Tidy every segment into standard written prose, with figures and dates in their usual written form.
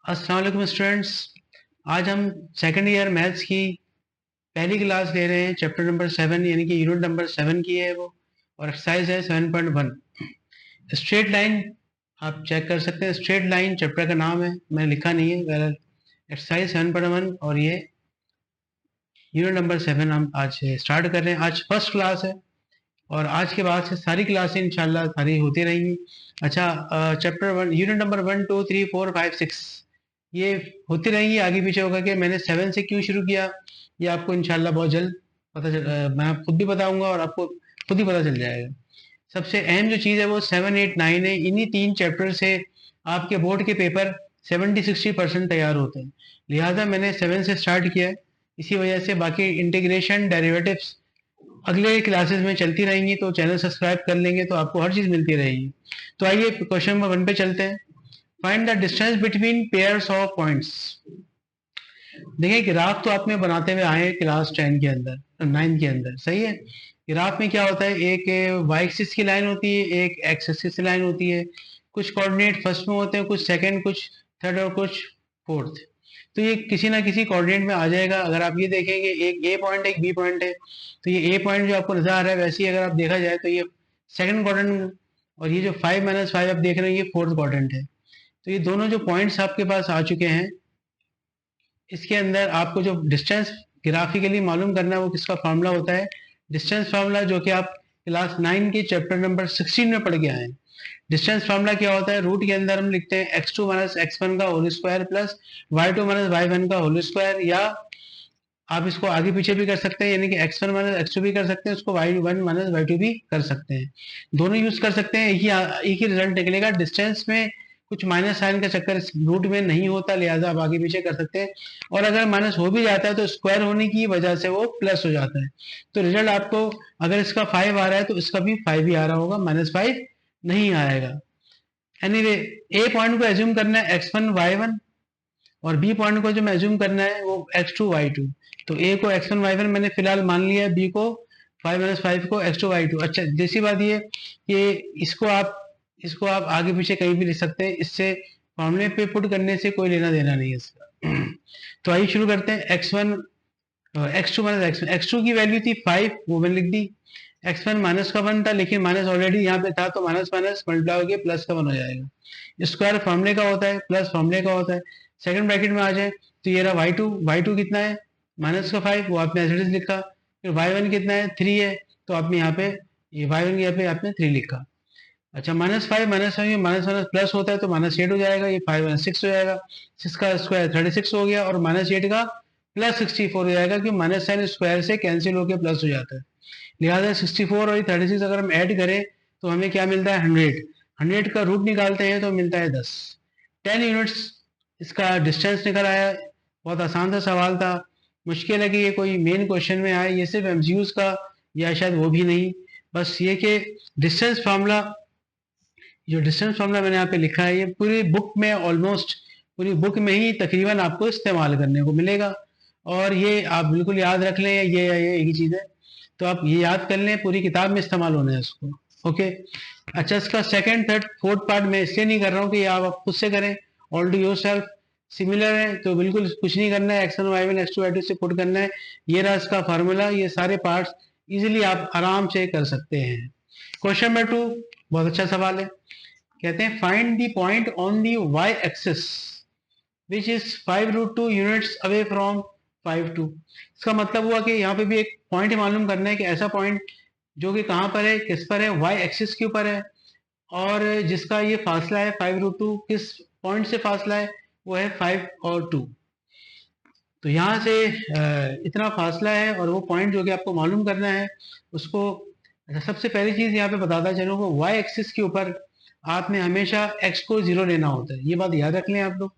अस्सलाम वालेकुम स्टूडेंट्स। आज हम सेकंड ईयर मैथ्स की पहली क्लास ले रहे हैं। चैप्टर नंबर 7 यानी कि यूनिट नंबर 7 की है वो, और एक्सरसाइज है 7.1 स्ट्रेट लाइन। आप चेक कर सकते हैं, स्ट्रेट लाइन चैप्टर का नाम है, मैंने लिखा नहीं है। वेल, एक्सरसाइज 7.1 और ये यूनिट नंबर 7 हम आज स्टार्ट कर रहे हैं। आज फर्स्ट क्लास है और आज के बाद से सारी क्लासें इंशाल्लाह सारी होती रहेंगी। अच्छा, चैप्टर 1 यूनिट नंबर 1 2 3 4 5 6 ये होती रहेंगी, आगे पीछे होगा कि मैंने 7 से क्यों शुरू किया, ये आपको इंशाल्लाह बहुत जल्द मैं खुद भी बताऊंगा और आपको खुद ही पता चल जाएगा। सबसे अहम जो चीज़ है वो 7 8 9 है। इन्हीं तीन चैप्टर से आपके बोर्ड के पेपर 70-60% तैयार होते हैं, लिहाजा मैंने 7 से स्टार्ट किया है। इसी वजह से बाकी इंटीग्रेशन डेरिवेटिव्स अगले क्लासेस में चलती रहेंगी, तो चैनल सब्सक्राइब कर लेंगे तो आपको हर चीज़ मिलती रहेगी। तो आइए क्वेश्चन नंबर 1 पे चलते हैं। Find the distance between pairs of points. देखिए, ग्राफ तो आपने बनाते हुए आए हैं क्लास 10 के अंदर, 9 के अंदर, सही है। ग्राफ में क्या होता है, एक वाई एक्सिस की लाइन होती है, एक एक्स एक्सिस की लाइन होती है। कुछ कोऑर्डिनेट फर्स्ट में होते हैं, कुछ सेकंड, कुछ थर्ड और कुछ फोर्थ। तो ये किसी ना किसी कोऑर्डिनेट में आ जाएगा। अगर आप ये देखेंगे, एक ए पॉइंट है, एक बी पॉइंट है, तो ये ए पॉइंट जो आपको नजर आ रहा है, वैसे ही अगर आप देखा जाए तो ये सेकंड क्वाड्रेंट, और ये जो 5-5 आप देख रहे हैं ये फोर्थ क्वाड्रेंट है। तो ये दोनों जो पॉइंट्स आपके पास आ चुके हैं, इसके अंदर आपको जो डिस्टेंस ग्राफिकली मालूम करना है वो किसका फॉर्मूला होता है, डिस्टेंस फार्मूला, जो कि आप क्लास 9 के चैप्टर नंबर 16 में पढ़ के आए हैं। डिस्टेंस फार्मूला क्या होता है, रूट के अंदर हम लिखते हैं x2 माइनस x1 का whole square plus y2 minus y1 का होल स्क्वायर, या आप इसको आगे पीछे भी कर सकते हैं, यानी कि x1 माइनस x2 भी कर सकते हैं, उसको y1 माइनस y2 भी कर सकते हैं। दोनों यूज कर सकते हैं, एक ही रिजल्ट निकलेगा। डिस्टेंस में कुछ माइनस साइन का चक्कर रूट में नहीं होता, लिहाजा आप आगे पीछे कर सकते हैं। और अगर माइनस हो भी जाता है तो स्क्वायर होने की वजह से वो प्लस हो जाता है। तो रिजल्ट आपको, अगर इसका 5 आ रहा है तो इसका भी 5 ही आ रहा होगा, -5 नहीं आएगा। एनीवे, ए पॉइंट को एज्यूम करना है x1 y1, और बी पॉइंट को जो मैं एज्यूम करना है वो x2 y2। तो ए को x1 y1 मैंने फिलहाल मान लिया है, बी को 5-5 को x2 y2। अच्छा, दूसरी बात ये कि इसको आप आगे पीछे कहीं भी लिख सकते हैं, इससे फॉर्मूले पे पुट करने से कोई लेना देना नहीं है इसका। तो आइए शुरू करते हैं। x1 x2 minus x1, x2 की वैल्यू थी 5, वो मैंने लिख दी। x1 माइनस का 1 था, लेकिन माइनस ऑलरेडी यहाँ पे था, तो माइनस माइनस मल्टीप्लाई होकर प्लस का 1 हो जाएगा। स्क्वायर फॉर्मूले का होता है, प्लस फॉर्मूले का होता है। सेकंड ब्रैकेट में आ जाए तो ये रहा y2 कितना है, माइनस का 5, वो आपने एज इट इज लिखा। फिर y1 कितना है, 3 है, तो आपने यहाँ पे ये y1 की यहाँ पे आपने 3 लिखा। अच्छा, -5 -5 माइनस माइनस प्लस होता है तो -8 हो जाएगा, ये 5 माइनस 6 हो जाएगा। 6 का स्क्वायर 36 हो गया, और -8 का +64 हो जाएगा, क्योंकि माइनस साइन स्क्वायर से कैंसिल होकर प्लस हो जाता है। लिहाजा 64 और 36 अगर हम ऐड करें तो हमें क्या मिलता है, 100। 100 का रूट निकालते हैं तो मिलता है 10। 10 यूनिट्स इसका डिस्टेंस निकल आया। बहुत आसान सा सवाल था, मुश्किल है कि ये कोई मेन क्वेश्चन में आए, ये सिर्फ एमसीक्यूज का, या शायद वो भी नहीं। बस ये कि डिस्टेंस फार्मूला, जो डिस्टेंस फार्मूला मैंने यहाँ पे लिखा है, ये पूरी बुक में, ऑलमोस्ट पूरी बुक में ही तकरीबन आपको इस्तेमाल करने को मिलेगा। और ये आप बिल्कुल याद रख लें, ये एक ही चीज़ है, तो आप ये याद कर लें, पूरी किताब में इस्तेमाल होना है उसको। ओके। अच्छा, इसका सेकंड थर्ड फोर्थ पार्ट मैं इसलिए नहीं कर रहा हूँ कि आप खुद से करें, all to yourself similar है, तो बिल्कुल कुछ नहीं करना है, x1 y1 x2 y2 से पुट करना है। ये रहा इसका फार्मूला, ये सारे पार्ट्स इजीली आप आराम से कर सकते हैं। क्वेश्चन नंबर 2 बहुत अच्छा सवाल है। कहते हैं find the point on the y axis which is 5√2 units away from 5 2। इसका मतलब हुआ कि यहाँ पे भी एक पॉइंट मालूम करना है, कि ऐसा पॉइंट जो कि कहाँ पर है, किस पर है, y एक्सिस के ऊपर है, और जिसका ये फासला है 5√2, किस पॉइंट से फासला है, वो है 5 और 2। तो यहाँ से इतना फासला है, और वो पॉइंट जो कि आपको मालूम करना है उसको। अच्छा, सबसे पहली चीज़ यहाँ पे बताता चलूँ कि y एक्सिस के ऊपर आपने हमेशा x को 0 लेना होता है। ये बात याद रख लें आप लोग,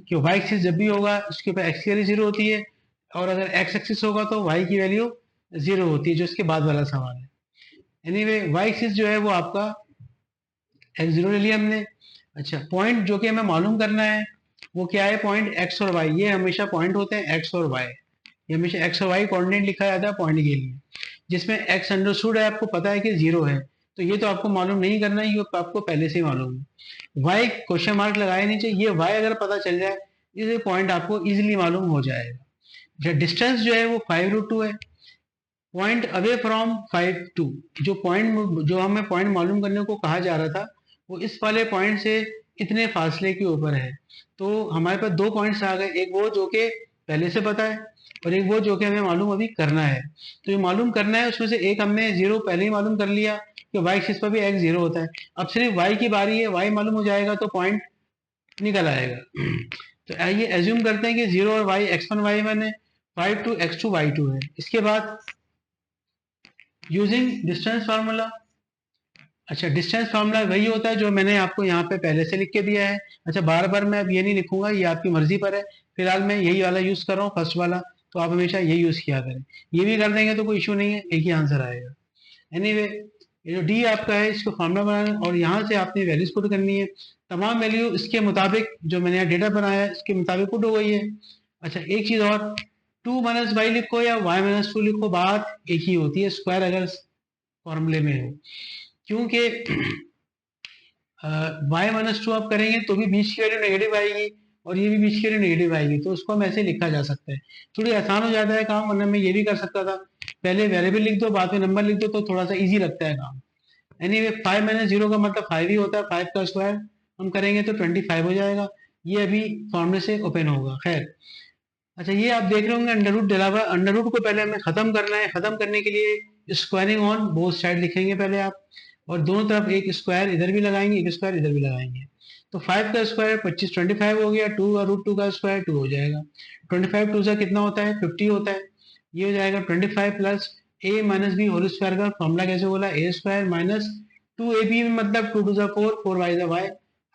कि y एक्सिस जब भी होगा उसके ऊपर x की वैल्यू 0 होती है, और अगर x एक्सिस होगा तो y की वैल्यू 0 होती है, जो इसके बाद वाला सवाल है। एनीवे, y एक्सिस जो है वो आपका x0 ले लिया हमने। अच्छा, पॉइंट जो कि हमें मालूम करना है वो क्या है, पॉइंट x और y। ये हमेशा पॉइंट होते हैं x और y, ये हमेशा x और y कोऑर्डिनेट लिखा जाता है पॉइंट के लिए, जिसमें x अंडरस्टूड है, आपको पता है कि 0 है, तो ये तो आपको मालूम नहीं करना है, ये आपको पहले से ही मालूम है। वाई क्वेश्चन मार्क लगाया नहीं चाहिए, ये वाई अगर पता चल जाए ये पॉइंट आपको इजीली मालूम हो जाएगा। डिस्टेंस जो है वो 5√2 है, पॉइंट अवे फ्रॉम 5 2, जो हमें पॉइंट मालूम करने को कहा जा रहा था वो इस वाले पॉइंट से इतने फासले के ऊपर है। तो हमारे पास दो पॉइंट्स आ गए, एक वो जो कि पहले से पता है और एक वो जो कि हमें मालूम अभी करना है। तो ये मालूम करना है, उसमें से एक हमने जीरो पहले ही मालूम कर लिया कि वाई एक्सिस पर भी एक्स जीरो होता है। अब सिर्फ वाई की बारी है, वाई मालूम हो जाएगा तो पॉइंट निकल आएगा। तो आइए एज्यूम करते हैं कि जीरो और वाई x1 y1 है, 5 2 x2 y2 है। इसके बाद यूजिंग डिस्टेंस फार्मूला, अच्छा डिस्टेंस फार्मूला वही होता है जो मैंने आपको यहाँ पे पहले से लिख के दिया है। अच्छा बार बार मैं अब ये नहीं लिखूंगा, ये आपकी मर्जी पर है, फिलहाल मैं यही वाला यूज कर रहा हूँ फर्स्ट वाला, तो आप हमेशा यही यूज किया करें। ये भी कर देंगे तो कोई इशू नहीं है, एक ही आंसर आएगा। एनीवे ये जो डी आपका है इसको फार्मूला बनाना और यहाँ से आपने वैल्यूज पुट करनी है, तमाम वैल्यू इसके मुताबिक जो मैंने यहाँ डेटा बनाया है इसके मुताबिक पुट हो गई है। अच्छा एक चीज और, 2 - y लिखो या y - 2 लिखो, बात एक ही होती है स्क्वायर अगर फॉर्मूले में हो, क्योंकि y - 2 आप करेंगे तो भी बीच की वैल्यू नेगेटिव आएगी और ये भी बीच की वैल्यू नेगेटिव आएगी, तो उसको हम ऐसे लिखा जा सकता है। थोड़ी आसान हो जाता है काम, वरना मैं ये भी कर सकता था, पहले वेरिएबल लिख दो बाद में नंबर लिख दो, तो थोड़ा सा इजी लगता है काम। एनीवे 5 - 0 का मतलब 5 ही होता है, 5 का स्क्वायर हम करेंगे तो 25 हो जाएगा। ये अभी फॉर्मूले से ओपन होगा। खैर अच्छा ये आप देख रहे होंगे अंडर रूट डला हुआ, अंडर रूट को पहले हमें खत्म करना है। खत्म करने के लिए स्क्वायरिंग ऑन बोथ साइड लिखेंगे पहले आप, और दोनों तरफ एक स्क्वायर इधर भी लगाएंगे एक स्क्वायर इधर भी लगाएंगे। तो 5 का स्क्वायर 25 हो गया, 2 और √2 का स्क्वायर 2 हो जाएगा। 25 2 से कितना होता है 50 होता है, ये हो जाएगा 25 plus a minus B whole square का फॉर्मूला कैसे बोला, a स्क्वायर माइनस 2ab में मतलब 2 2 4 4 y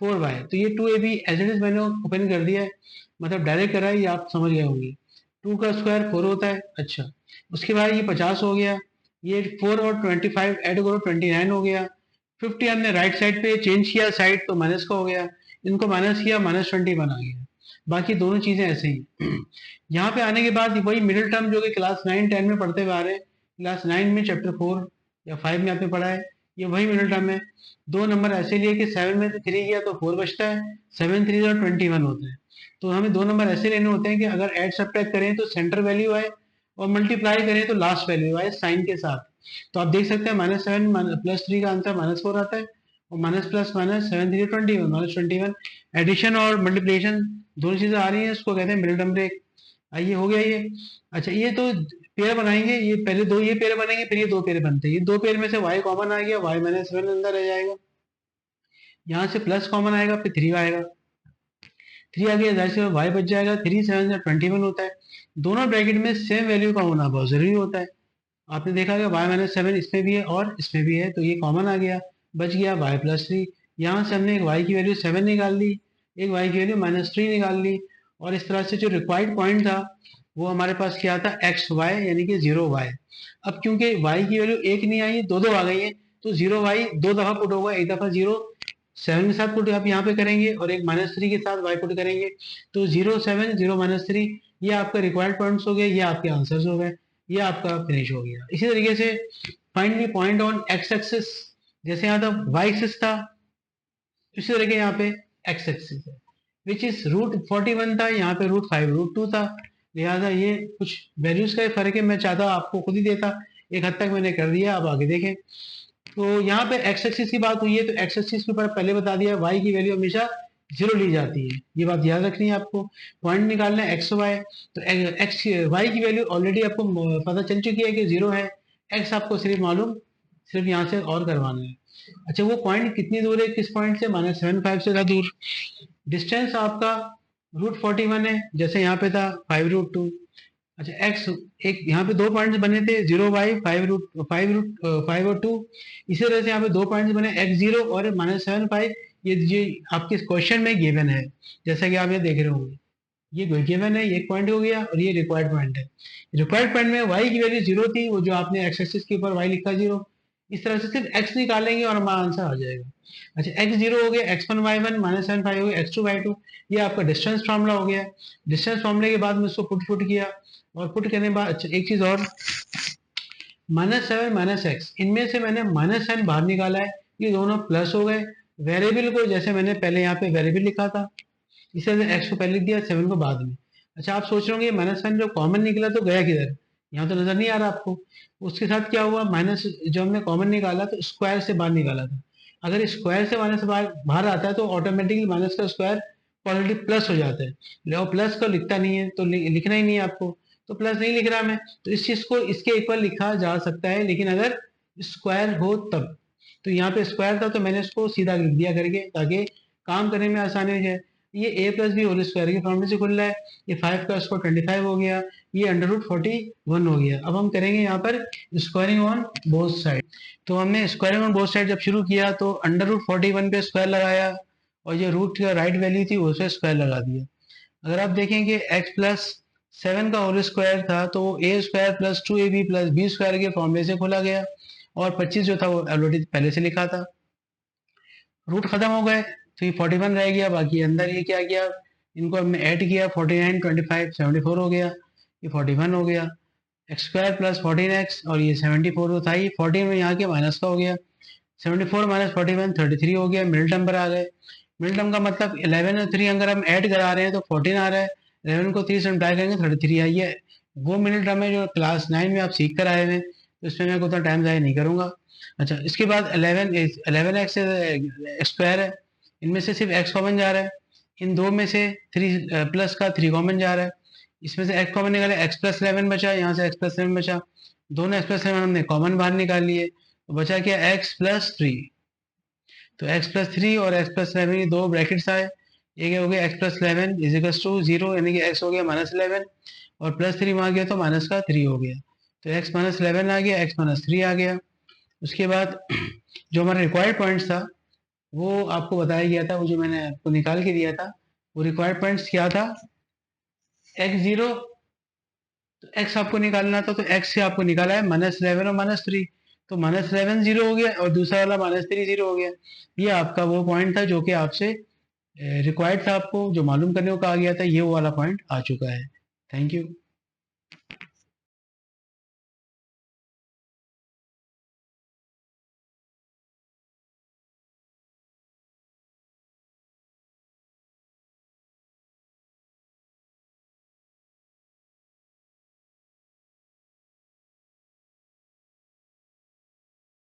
4y। तो ये 2ab एज इट इज मैंने ओपन कर दिया है, मतलब डायरेक्ट करा है, ये आप समझ गए होंगे। 2 का स्क्वायर 4 होता है। अच्छा उसके बाद ये 50 हो गया, ये 4 और 25 ऐड करो 29 हो गया। 50 हमने राइट साइड पे चेंज किया साइड तो माइनस का हो गया, इनको माइनस किया -21 आ गया। बाकी दोनों चीजें ऐसे ही। यहाँ पे आने के बाद वही मिडिल टर्म जो कि क्लास 9 10 में पढ़ते हुए आ रहे हैं, क्लास 9 में चैप्टर 4 या 5 में आपने पढ़ा है, ये वही मिडिल टर्म है। दो नंबर ऐसे लिए कि 7 में से 3 गया तो 4 बचता है, 7 3 और 21 होता है। तो हमें दो नंबर ऐसे लेने होते हैं कि अगर ऐड सब्ट्रैक्ट करें तो सेंटर वैल्यू आए और मल्टीप्लाई करें तो लास्ट वैल्यू आए साइन के साथ। तो आप देख सकते हैं -7 + 3 का आंसर -4 आता है, और माइनस प्लस माइनस 7 3 21 -21। एडिशन और मल्टीप्लिकेशन दोनों चीजें आ रही हैं, इसको कहते हैं मिडिल टर्म ब्रेक। आइए हो गया ये। अच्छा ये तो पेयर बनाएंगे, ये पहले दो ये पेयर बनेंगे फिर ये दो पेयर बनते हैं। ये दो पेयर में से y कॉमन आ गया, y -7 अंदर रह जाएगा, यहाँ से प्लस कॉमन आएगा फिर 3 आएगा, 3 आ गया, जाहिर सी y बच जाएगा। 3 7 से 21 होता है। दोनों ब्रैकेट में सेम वैल्यू का होना बहुत जरूरी होता है। आपने देखा कि y - 7 इसमें भी है और इसमें भी है, तो ये कॉमन आ गया, बच गया y + 3। यहाँ से हमने एक y की वैल्यू 7 निकाल ली, एक y की वैल्यू -3 निकाल ली, और इस तरह से जो रिक्वायर्ड पॉइंट था वो हमारे पास क्या था x y यानी कि 0 y। अब क्योंकि y की वैल्यू एक नहीं आई, दो आ गई है, तो 0 y दो दफा पुट होगा, एक दफा 0 7 के साथ पुट आप यहाँ पे करेंगे और एक -3 के साथ y पुट करेंगे, तो 0 7 0 -3 ये आपका रिक्वायर्ड पॉइंट्स हो गए, ये आपके आंसर्स हो गए, ये आपका फिनिश हो गया। इसी तरीके से find the point on x axis, जैसे यहाँ था y एक्सिस था, इसी तरह के यहाँ पे x एक्सिस है, विच इज √41 था, यहाँ पे √5 √2 था। लिहाजा ये कुछ वैल्यूज का फर्क है, मैं चाहता आपको खुद ही देता, एक हद तक मैंने कर दिया, अब आगे देखें। तो यहाँ पे x एक्सिस की बात हुई है, तो x एक्सिस के ऊपर पहले बता दिया y की वैल्यू हमेशा 0 ली जाती है, ये बात याद रखनी है आपको। पॉइंट निकालना है x y, तो x y की वैल्यू ऑलरेडी आपको पता चल चुकी है कि 0 है, x आपको सिर्फ मालूम सिर्फ यहाँ से और करवाना है। अच्छा वो पॉइंट कितनी दूर है, किस पॉइंट से, -75 से था दूर। डिस्टेंस आपका √41 है, जैसे यहाँ पे था 5√2। अच्छा x एक यहाँ पे दो पॉइंट्स बने थे 0 y 5 और 2, इसी तरह से यहाँ पे दो पॉइंट्स बने x0 और -7 ये आपके क्वेश्चन में गिवन है, जैसा कि आप ये देख रहे होंगे, ये गिवन है, ये एक पॉइंट हो गया और ये रिक्वायर्ड पॉइंट है। रिक्वायर्ड पॉइंट में y की वैल्यू 0 थी, वो जो आपने x एक्सिस के ऊपर y लिखा 0, इस तरह से सिर्फ x निकालेंगे और हमारा आंसर आ जाएगा। अच्छा x0 हो गया, x1 y1 -7 हो गया, x2 y2, ये आपका डिस्टेंस फार्मूला हो गया। डिस्टेंस फार्मूले के बाद में इसको पुट किया, और पुट करने के बाद अच्छा एक चीज और, -7 -x, इनमें से मैंने -n बाहर निकाला है, ये दोनों प्लस हो गए। वेरिएबल को जैसे मैंने पहले यहाँ पे वेरिएबल लिखा था, इसे x को पहले लिख दिया, 7 को बाद में। अच्छा, आप सोच रहे होंगे -n जो कॉमन निकला तो गया किधर, यहाँ तो नजर नहीं आ रहा आपको। उसके साथ क्या हुआ, माइनस जो हमने कॉमन निकाला तो स्क्वायर से बाहर निकाला था। अगर स्क्वायर से माइनस बाहर आता है तो ऑटोमेटिकली माइनस का स्क्वायर पॉजिटिव प्लस हो जाता है, और प्लस को लिखता नहीं है तो लिखना ही नहीं है आपको, तो प्लस नहीं लिख रहा मैं, तो इस चीज को इसके इक्वल लिखा जा सकता है, लेकिन अगर स्क्वायर हो तब। तो यहाँ पे स्क्वायर था तो मैंने इसको सीधा लिख दिया करके, ताकि काम करने में आसानी हो जाए। ये a plus B whole square के फॉर्मूले से खुल रहा है, ये 5 का स्क्वायर 25 हो गया, ये √41 हो गया। अब हम करेंगे यहाँ पर स्क्वायरिंग ऑन बोथ साइड। तो हमने स्क्वायरिंग ऑन बोथ साइड जब शुरू किया तो √41 पे स्क्वायर लगाया, और जो रूट का राइट वैल्यू थी उसे स्क्वायर लगा दिया। अगर आप देखेंगे x प्लस 7 का होल स्क्वायर था तो वो a square plus 2ab plus B square के फॉर्मूले से खोला गया, और 25 जो था वो ऑलरेडी पहले से लिखा था। रूट खत्म हो गए तो ये 41 रह गया, बाकी अंदर ये क्या किया, इनको हमने ऐड किया, 49 25 74 हो गया, ये 41 हो गया। एक्स स्क्वायर प्लस 14x, और ये 74 तो था ही, 14 में यहाँ के माइनस का हो गया, 74 माइनस 41 33 हो गया। मिडिल टर्म पर आ गए। मिडिल टर्म का मतलब 11 और 3 अगर हम ऐड करा रहे हैं तो 14 आ रहा है, 11 को 3 से मल्टीप्लाई करेंगे 33 आई है। वो मिडिल टर्म है जो क्लास 9 में आप सीख कर आए हैं, तो इसमें मैं उतना टाइम ज़ाया नहीं करूँगा। अच्छा, इसके बाद 11x स्क्वायर है, इनमें से सिर्फ x कॉमन जा रहा है, इन दो में से 3 प्लस का 3 कॉमन जा रहा है, इसमें से x कॉमन निकाले, x प्लस 11 बचा, यहाँ से x प्लस 7 बचा, दोनों x प्लस 7 हमने कॉमन बाहर निकाल लिए, तो बचा क्या, x प्लस 3। तो x प्लस 3 और x प्लस 11 ये दो ब्रैकेट्स आए, एक हो गया x plus 11 is equal to 0, यानी कि x हो गया -11, और प्लस 3 वहाँ गया तो माइनस का 3 हो गया, तो x माइनस 11 आ गया, x माइनस 3 आ गया। उसके बाद जो हमारा रिक्वायर्ड पॉइंट्स था वो आपको बताया गया था, वो जो मैंने आपको निकाल के दिया था, वो रिक्वायर्ड पॉइंट्स क्या था, x0, तो x आपको निकालना था, तो x से आपको निकाला है -11 और -3, तो -11 0 हो गया और दूसरा वाला -3 0 हो गया। ये आपका वो पॉइंट था जो कि आपसे रिक्वायर्ड था, आपको जो मालूम करने को कहा गया था, ये वो वाला पॉइंट आ चुका है। Thank you.